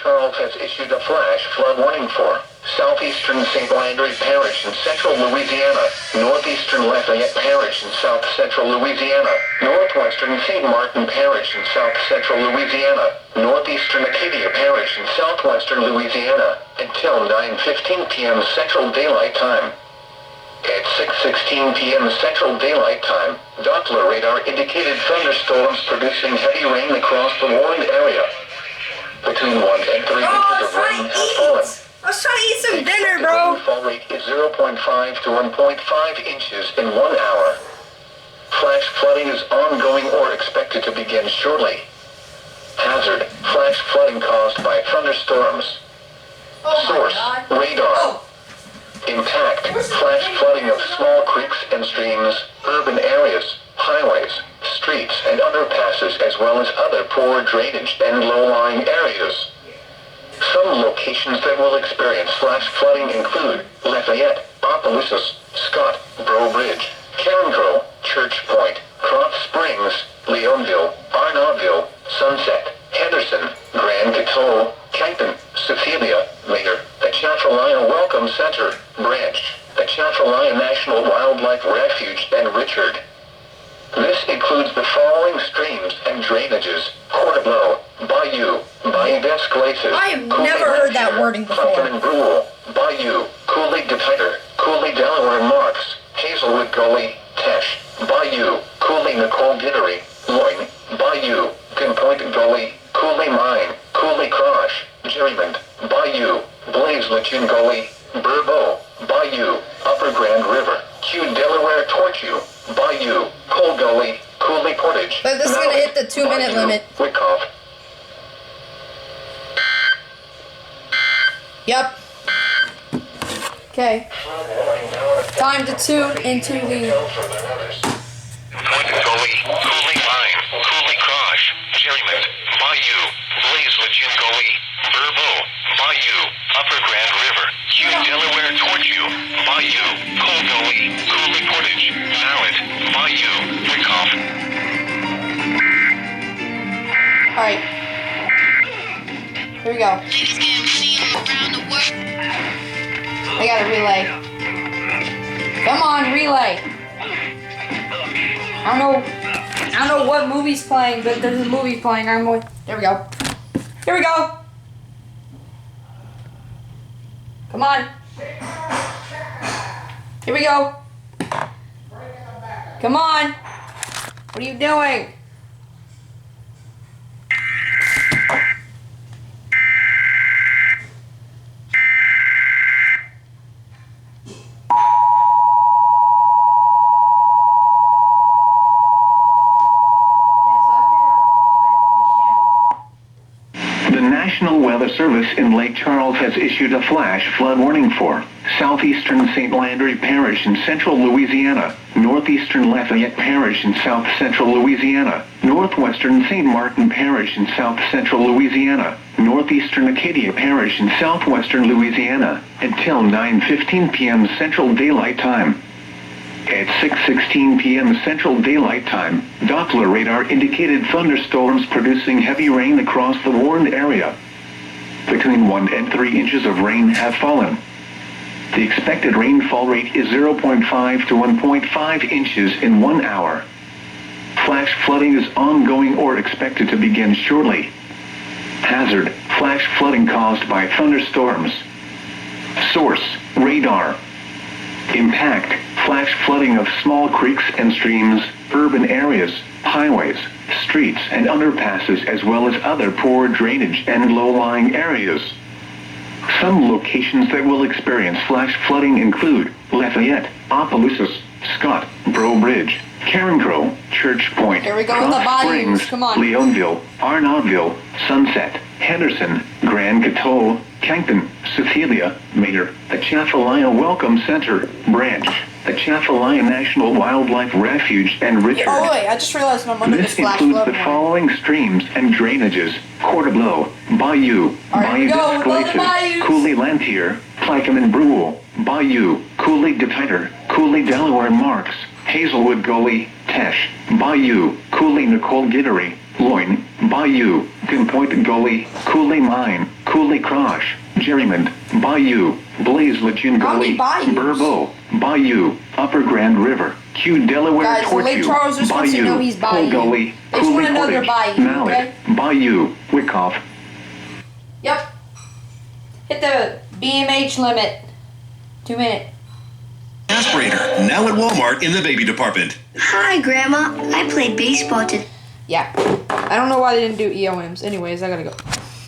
Charles has issued a flash flood warning for southeastern St. Landry Parish in central Louisiana, northeastern Lafayette Parish in south central Louisiana, northwestern St. Martin Parish in south central Louisiana, northeastern Acadia Parish in southwestern Louisiana, until 9:15 p.m. Central Daylight Time. At 6:16 p.m. Central Daylight Time, Doppler radar indicated thunderstorms producing heavy rain across the warned area. Between 1 and 3 inches of rain has fallen. I was trying to eat some dinner, bro. The rainfall rate is 0.5 to 1.5 inches in 1 hour. Flash flooding is ongoing or expected to begin shortly. Hazard: flash flooding caused by thunderstorms. Source: radar. Impact: flash flooding of small creeks and streams, urban areas, highways, streets and underpasses, as well as other poor drainage and low-lying areas. Some locations that will experience flash flooding include Lafayette, Opelousas, Scott, Breaux Bridge, Carencro, Church Point, Krotz Springs, Leonville, Arnaudville, Sunset, Henderson, Grand Coteau, Kenton, Cecilia, Mayor, Atchafalaya Welcome Center, Branch, Atchafalaya National Wildlife Refuge, and Richard. This includes the following streams and drainages: Portobello, Bayou, Bayou des Glaces, I have never heard that wording before. and Brule, Bayou, Cooley DeTiter, Cooley Delaware Marks, Hazelwood Gully, Tesh, Bayou, Cooley Nicole Gittery, Loyne, Bayou, Pinpoint Gully, Cooley Mine, Cooley Crosh, Jerrymond, Bayou, Blaze Lachin Gully, Burbo, Bayou, Upper Grand River, Q Delaware Tortue, Bayou, Cole Gully, Cooley Portage. But this is gonna hit the 2-minute limit. Wyckoff. Yep. Okay. Time to tune into the... Point Gully, Cooley Mine, Cooley Crosh, Jerrymond, Bayou, Blaze Lachin Gully, Burbo, Bayou, Upper Grand River, Q Delaware Tortue, Bayou, Cole Gully, Cooley Portage, Mallet, Bayou, Wyckoff. Alright. Here we go. I got a relay. Come on, relay. I don't know what movie's playing, but there's a movie playing. There we go. Here we go. Come on. Here we go. Come on. What are you doing? The National Weather Service in Lake Charles has issued a flash flood warning for southeastern St. Landry Parish in central Louisiana, northeastern Lafayette Parish in south central Louisiana, northwestern St. Martin Parish in south central Louisiana, northeastern Acadia Parish in southwestern Louisiana, until 9:15 p.m. Central Daylight Time. At 6:16 p.m. Central Daylight Time, Doppler radar indicated thunderstorms producing heavy rain across the warned area. Between 1 and 3 inches of rain have fallen. The expected rainfall rate is 0.5 to 1.5 inches in 1 hour. Flash flooding is ongoing or expected to begin shortly. Hazard: flash flooding caused by thunderstorms. Source: radar. Impact: flash flooding of small creeks and streams, urban areas, highways, streets and underpasses, as well as other poor drainage and low-lying areas. Some locations that will experience flash flooding include Lafayette, Opelousas, Scott, Breaux Bridge, Carencro, Church Point, Here we go with the Krotz bayous. Springs, Come on. Leonville, Arnaudville, Sunset, Henderson, Grand Coteau, Kenton, Cecilia, Mayor, Atchafalaya Welcome Center, Branch, Atchafalaya National Wildlife Refuge, and Richard. Oh wait, I just realized I'm under This this flash includes flood the warning. following streams and drainages: Portobello, Bayou, All right, here we Bayou go des with all the Glaces, bayous. Cooley Lantier, Plycom and Brule, Bayou, Cooley DeTiter, Cooley Delaware Marks, Hazelwood Gully, Tesh, Bayou, Cooley Nicole Gittery, Loyne, Bayou, Pinpoint Gully, Cooley Mine, Cooley Crosh, Jerrymond, Bayou, Blaze Lejeune How many Gully, bayous? Burbo, Bayou, Upper Grand River, Q Delaware Guys, the Lake Tortue, Charles just wants to know he's Bayou, bayou. Coal Gully, They just want Cooley to know they're Portage, bayou, Mallet, okay? Bayou, Wyckoff. Yep. Hit the BMH limit. 2 minutes. Aspirator, now at Walmart in the baby department. Hi, Grandma. I played baseball today. Yeah. I don't know why they didn't do EOMs. Anyways, I gotta go.